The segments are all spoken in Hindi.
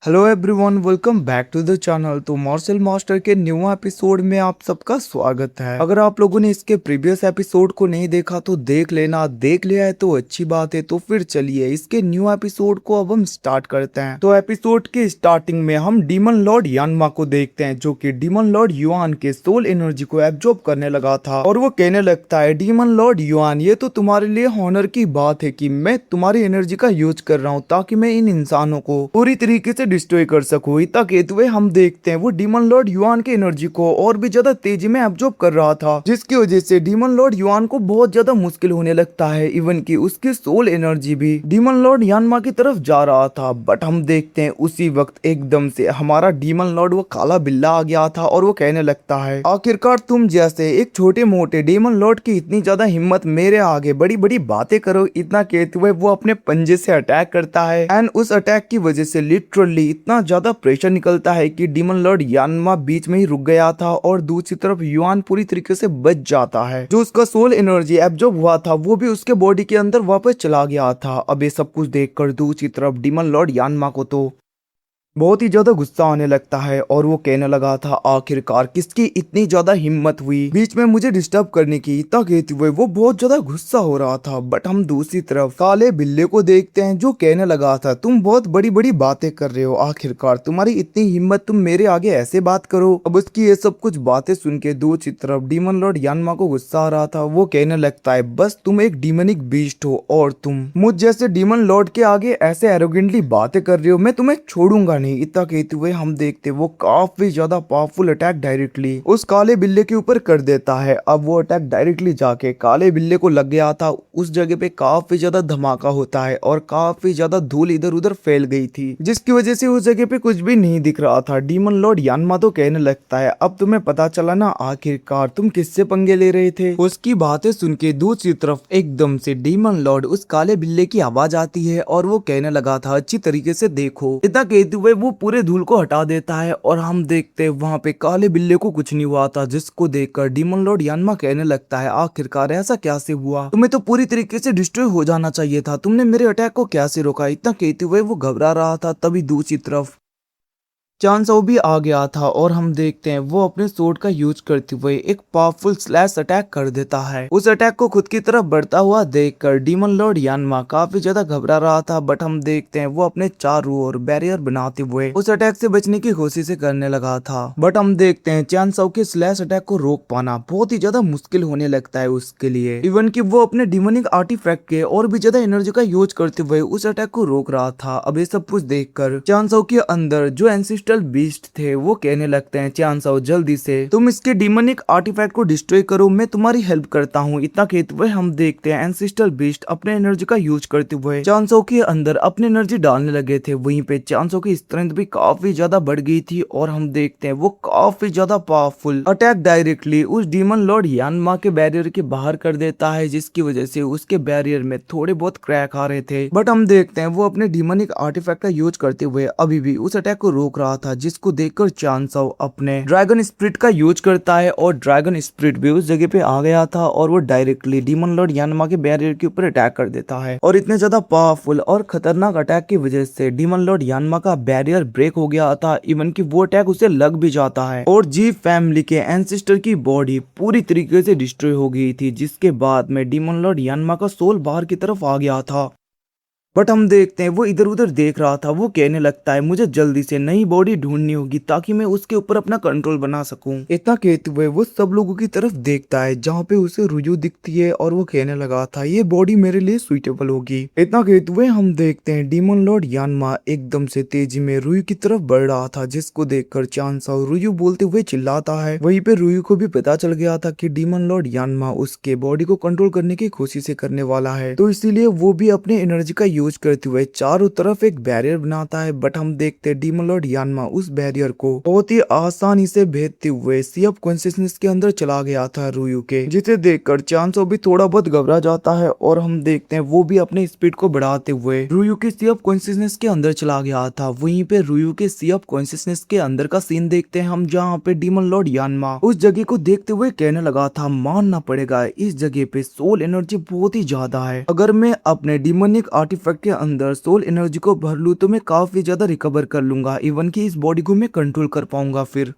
Hello everyone, welcome back to the channel. तो मार्शल मास्टर के न्यू एपिसोड में आप सबका स्वागत है। अगर आप लोगों ने इसके प्रीवियस एपिसोड को नहीं देखा तो देख लेना, देख लिया है तो अच्छी बात है। तो फिर चलिए इसके न्यू एपिसोड को अब हम स्टार्ट करते हैं। तो एपिसोड के स्टार्टिंग में हम डीमन लॉर्ड यानमा को देखते हैं, जो कि डीमन लॉर्ड युआन के सोल एनर्जी को एब्जॉर्ब करने लगा था। और वो कहने लगता है, डीमन लॉर्ड युआन, ये तो तुम्हारे लिए हॉनर की बात है कि मैं तुम्हारी एनर्जी का यूज कर रहा हूँ ताकि मैं इन इंसानों को पूरी तरीके से डिस्ट्रॉय कर सकूं। इतना कहते हुए हम देखते हैं वो डीमन लॉर्ड युआन के एनर्जी को और भी ज्यादा तेजी में एब्जॉर्ब कर रहा था, जिसकी वजह से डीमन लॉर्ड युआन को बहुत ज्यादा मुश्किल होने लगता है। इवन की उसकी सोल एनर्जी भी डीमन लॉर्ड यानमा की तरफ जा रहा था। बट हम देखते हैं उसी वक्त एकदम से हमारा डीमन लॉर्ड वो काला बिल्ला आ गया था और वो कहने लगता है, आखिरकार तुम जैसे एक छोटे मोटे डीमन लॉर्ड की इतनी ज्यादा हिम्मत मेरे आगे बड़ी बड़ी बातें करो। इतना कहते हुए वो अपने पंजे से अटैक करता है एंड उस अटैक की वजह से लिटरली इतना ज्यादा प्रेशर निकलता है कि डीमन लॉर्ड यानमा बीच में ही रुक गया था और दूसरी तरफ युआन पूरी तरीके से बच जाता है। जो उसका सोल एनर्जी एब्जॉर्ब हुआ था वो भी उसके बॉडी के अंदर वापस चला गया था। अब ये सब कुछ देखकर दूसरी तरफ डीमन लॉर्ड यानमा को तो बहुत ही ज्यादा गुस्सा आने लगता है और वो कहने लगा था, आखिरकार किसकी इतनी ज्यादा हिम्मत हुई बीच में मुझे डिस्टर्ब करने की। इतना कहते हुए वो बहुत ज्यादा गुस्सा हो रहा था। बट हम दूसरी तरफ काले बिल्ले को देखते हैं, जो कहने लगा था, तुम बहुत बड़ी बड़ी बातें कर रहे हो, आखिरकार तुम्हारी इतनी हिम्मत, तुम मेरे आगे ऐसे बात करो। अब उसकी ये सब कुछ बातें सुन के दूसरी तरफ डीमन लॉर्ड यानमा को गुस्सा आ रहा था। वो कहने लगता है, बस तुम एक डीमनिक बीस्ट हो और तुम मुझ जैसे डीमन लॉर्ड के आगे ऐसे एरोगेंटली बातें कर रहे हो, मैं तुम्हें छोड़ूंगा नहीं। इतना कहते हुए हम देखते वो काफी ज्यादा पावरफुल अटैक डायरेक्टली उस काले बिल्ले के ऊपर कर देता है। अब वो अटैक डायरेक्टली जाके काले बिल्ले को लग गया था। उस जगह पे काफी ज्यादा धमाका होता है और काफी ज्यादा धूल इधर उधर फैल गई थी, जिसकी वजह से उस जगह पे कुछ भी नहीं दिख रहा था। डीमन लॉर्ड यानमा तो कहने लगता है, अब तुम्हें पता चला ना आखिरकार तुम किससे पंगे ले रहे थे। उसकी बातें सुन के दूसरी तरफ एकदम से डीमन लॉर्ड उस काले बिल्ले की आवाज आती है और वो कहने लगा था, अच्छी तरीके से देखो। इतना कहते हुए वो पूरे धूल को हटा देता है और हम देखते हैं वहाँ पे काले बिल्ले को कुछ नहीं हुआ था, जिसको देखकर डीमन लॉर्ड यानमा कहने लगता है, आखिरकार ऐसा कैसे हुआ, तुम्हें तो पूरी तरीके से डिस्ट्रॉय हो जाना चाहिए था, तुमने मेरे अटैक को कैसे रोका। इतना कहते हुए वो घबरा रहा था। तभी दूसरी तरफ चांसो भी आ गया था और हम देखते हैं वो अपने सोर्ड का यूज करते हुए एक पावरफुल स्लैश अटैक कर देता है। उस अटैक को खुद की तरफ बढ़ता हुआ देखकर डीमन लॉर्ड यानमा काफी ज्यादा घबरा रहा था। बट हम देखते हैं वो अपने चारों ओर बैरियर बनाते हुए उस अटैक से बचने की कोशिश करने लगा था। बट हम देखते हैं चांसो के स्लैश अटैक को रोक पाना बहुत ही ज्यादा मुश्किल होने लगता है उसके लिए। इवन कि वो अपने डिमोनिक आर्टिफैक्ट के और भी ज्यादा एनर्जी का यूज करते हुए उस अटैक को रोक रहा था। अब ये सब कुछ देखकर चांसो के अंदर जो एंसिस्टर बीस्ट थे वो कहने लगते हैं, चांसो जल्दी से तुम इसके डिमोनिक आर्टिफैक्ट को डिस्ट्रॉय करो, मैं तुम्हारी हेल्प करता हूँ। इतना कहते हुए हम देखते हैं एंसिस्टर बीस्ट अपने एनर्जी का यूज करते हुए चांसो के अंदर अपनी एनर्जी डालने लगे थे। वहीं पे चांसो की स्ट्रेंथ भी काफी ज्यादा बढ़ गई थी और हम देखते हैं वो काफी ज्यादा पावरफुल अटैक डायरेक्टली उस डीमन लॉर्ड यानमा के बैरियर के बाहर कर देता है, जिसकी वजह से उसके बैरियर में थोड़े बहुत क्रैक आ रहे थे। बट हम देखते हैं वो अपने डिमोनिक आर्टिफैक्ट का यूज करते हुए अभी भी उस अटैक को रोक रहा था, जिसको देखकर चांसो अपने ड्रैगन स्पिरिट का यूज करता है और ड्रैगन स्पिरिट भी उस जगह पे आ गया था और वो डायरेक्टली डीमन लॉर्ड यानमा के बैरियर के ऊपर अटैक कर देता है। और इतने ज्यादा पावरफुल और खतरनाक अटैक की वजह से डीमन लॉर्ड यानमा का बैरियर ब्रेक हो गया था। इवन कि वो अटैक उसे लग भी जाता है और जी फैमिली के एंसिस्टर की बॉडी पूरी तरीके से डिस्ट्रॉय हो गई थी, जिसके बाद में डीमन लॉर्ड यानमा का सोल बाहर की तरफ आ गया था। बट हम देखते हैं वो इधर उधर देख रहा था। वो कहने लगता है, मुझे जल्दी से नई बॉडी ढूंढनी होगी ताकि मैं उसके ऊपर अपना कंट्रोल बना सकूं। इतना कहते हुए वो सब लोगों की तरफ देखता है जहाँ पे उसे रुजू दिखती है और वो कहने लगा था, ये बॉडी मेरे लिए सुइटेबल होगी। इतना कहते हुए हम देखते हैं डीमन लॉर्ड यानमा एकदम से तेजी में रुयू की तरफ बढ़ रहा था, जिसको देखकर चांसो रुयू बोलते हुए चिल्लाता है। वहीं पे रुयू को भी पता चल गया था कि डीमन लॉर्ड यानमा उसके बॉडी को कंट्रोल करने की कोशिश करने वाला है, तो इसीलिए वो भी अपने एनर्जी का यूज करते हुए चारों तरफ एक बैरियर बनाता है। बट हम देखते हैं डीमन लॉर्ड यानमा उस बैरियर को बहुत ही आसानी से भेदते हुए सी ऑफ कॉन्शियसनेस के अंदर चला गया था रुयू के, जिसे देखकर चांसो भी थोड़ा बहुत घबरा जाता है और हम देखते हैं वो भी अपने स्पीड को बढ़ाते हुए रुयू के सी ऑफ कॉन्शियसनेस के अंदर चला गया था। वहीं पे रुयू के सी ऑफ कॉन्शियसनेस के अंदर का सीन देखते हैं हम, जहाँ पे डीमन लॉर्ड यानमा उस जगह को देखते हुए कहने लगा था, मानना पड़ेगा इस जगह पे सोल एनर्जी बहुत ही ज्यादा है, अगर मैं अपने डिमोनिक आर्टिफैक्ट आर्टिफैक्ट के अंदर सोल एनर्जी को भर लूँ तो मैं काफी ज्यादा रिकवर कर लूंगा, इवन कि इस बॉडी को मैं कंट्रोल कर पाऊंगा। फिर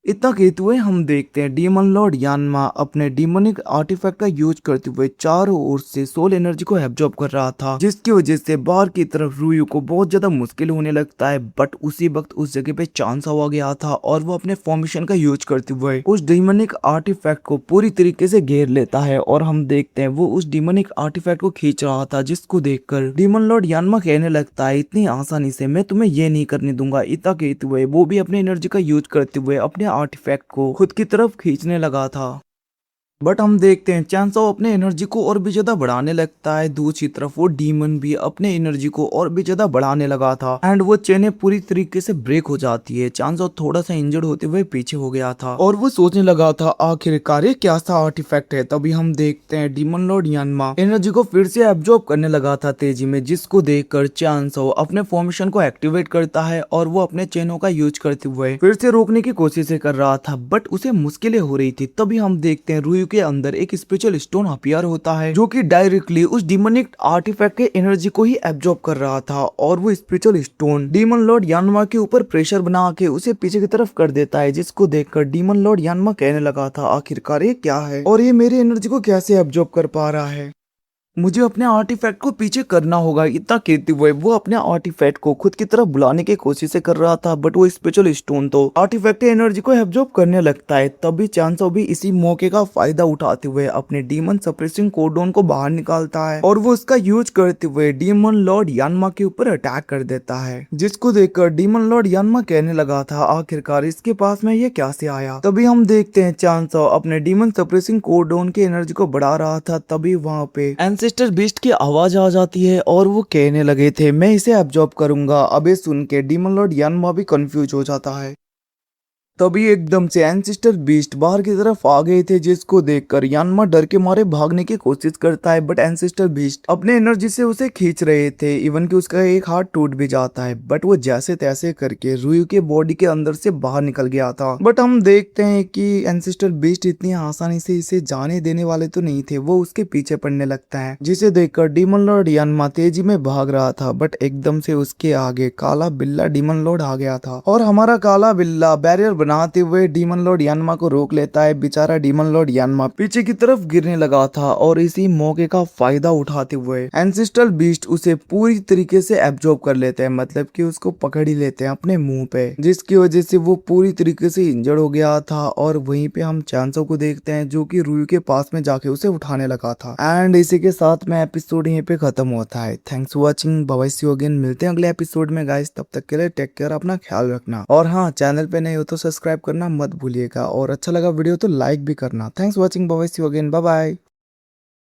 इतना कहते हुए हम देखते हैं डीमन लॉर्ड यानमा अपने डीमोनिक आर्टिफैक्ट का यूज करते हुए चारों ओर से सोल एनर्जी को एब्जॉर्ब कर रहा था, जिसकी वजह से बाहर की तरफ रुयू को बहुत ज्यादा मुश्किल होने लगता है। बट उसी वक्त उस जगह पे चांस आ गया था और वो अपने फॉर्मेशन का यूज करते हुए उस डीमोनिक आर्टिफैक्ट को पूरी तरीके से घेर लेता है और हम देखते हैं वो उस डीमोनिक आर्टिफैक्ट को खींच रहा था, जिसको देखकर डीमन लॉर्ड यानमा कहने लगता है इतनी आसानी से मैं तुम्हें ये नहीं करने दूंगा। इतना कहते हुए वो भी अपनी एनर्जी का यूज करते हुए अपने आर्टिफैक्ट को खुद की तरफ खींचने लगा था। बट हम देखते हैं चांसो अपने एनर्जी को और भी ज्यादा बढ़ाने लगता है। दूसरी तरफ वो डीमन भी अपने एनर्जी को और भी ज्यादा बढ़ाने लगा था एंड वो चेनें पूरी तरीके से ब्रेक हो जाती है। चांसो थोड़ा सा इंजर्ड होते हुए पीछे हो गया था और वो सोचने लगा था आखिरकार ये क्या सा आर्टिफैक्ट है। तभी हम देखते हैं डीमन लॉर्ड यानमा एनर्जी को फिर से एब्जॉर्ब करने लगा था तेजी में, जिसको देखकर चांसो अपने फॉर्मेशन को एक्टिवेट करता है और वो अपने चेनों का यूज करते हुए फिर से रोकने की कोशिश कर रहा था, बट उसे मुश्किलें हो रही थी। तभी हम देखते हैं रुयू के अंदर एक स्पिरिचुअल स्टोन अपीयर होता है जो कि डायरेक्टली उस डीमोनिक आर्टिफैक्ट के एनर्जी को ही एब्जॉर्ब कर रहा था और वो स्पिरिचुअल स्टोन डीमन लॉर्ड यानमा के ऊपर प्रेशर बना के उसे पीछे की तरफ कर देता है, जिसको देखकर डीमन लॉर्ड यानमा कहने लगा था आखिरकार ये क्या है और ये मेरी एनर्जी को कैसे एब्जॉर्ब कर पा रहा है, मुझे अपने आर्टिफैक्ट को पीछे करना होगा। इतना कहते हुए वो अपने आर्टिफैक्ट को खुद की तरफ बुलाने की कोशिश कर रहा था, बट वो स्पेशल स्टोन तो आर्टिफैक्ट की एनर्जी को एब्जॉर्ब करने लगता है। तभी चांसो भी इसी मौके का फायदा उठाते हुए अपने डीमन सप्रेसिंग कोडोन को बाहर निकालता है और वो उसका यूज करते हुए डीमन लॉर्ड यानमा के ऊपर अटैक कर देता है, जिसको देखकर डीमन लॉर्ड यानमा कहने लगा था आखिरकार इसके पास में ये क्या से आया। तभी हम देखते हैं चांसो अपने डीमन सप्रेसिंग कोडोन की एनर्जी को बढ़ा रहा था। तभी वहाँ पे एंसेस्टर बीस्ट की आवाज आ जाती है और वो कहने लगे थे मैं इसे एब्जॉर्ब करूंगा। अबे सुन के डीमन लॉर्ड यानमा भी कंफ्यूज हो जाता है। तभी एकदम से एंसेस्टर बीस्ट बाहर की तरफ आ गए थे, जिसको देखकर यानमा डर के मारे भागने की कोशिश करता है, बट एंसेस्टर बीस्ट अपने एनर्जी से उसे खींच रहे थे। इवन कि उसका एक हाथ टूट भी जाता है, बट वो जैसे तैसे करके रुयू के बॉडी के अंदर से बाहर निकल गया था। बट हम देखते हैं कि एंसेस्टर बीस्ट इतनी आसानी से इसे जाने देने वाले तो नहीं थे, वो उसके पीछे पड़ने लगता है, जिसे देखकर डीमन लॉर्ड यानमा तेजी में भाग रहा था। बट एकदम से उसके आगे काला बिल्ला डीमन लॉर्ड आ गया था और हमारा काला बिल्ला बैरियर बनाते हुए डीमन लॉर्ड यानमा को रोक लेता है। बेचारा डीमन लॉर्ड यानमा पीछे की तरफ गिरने लगा था और इसी मौके का फायदा उठाते हुए एंसेस्ट्रल बीस्ट उसे पूरी तरीके से एब्जॉर्ब कर लेते हैं, मतलब कि उसको पकड़ ही लेते हैं अपने मुंह पे, जिसकी वजह से वो पूरी तरीके से इंजर्ड हो गया था। और वहीं पे हम चांसो को देखते हैं जो कि रुयू के पास में जाके उसे उठाने लगा था। एंड इसी के साथ में एपिसोड यहीं पे खत्म होता है। Thanks for watching, bye bye, see you again. मिलते हैं अगले एपिसोड में गाइस, तब तक के लिए टेक केयर, अपना ख्याल रखना। और हाँ, चैनल पे नए हो तो सब्सक्राइब करना मत भूलिएगा और अच्छा लगा वीडियो तो लाइक भी करना। Thanks for watching, bye bye, see you again, bye bye.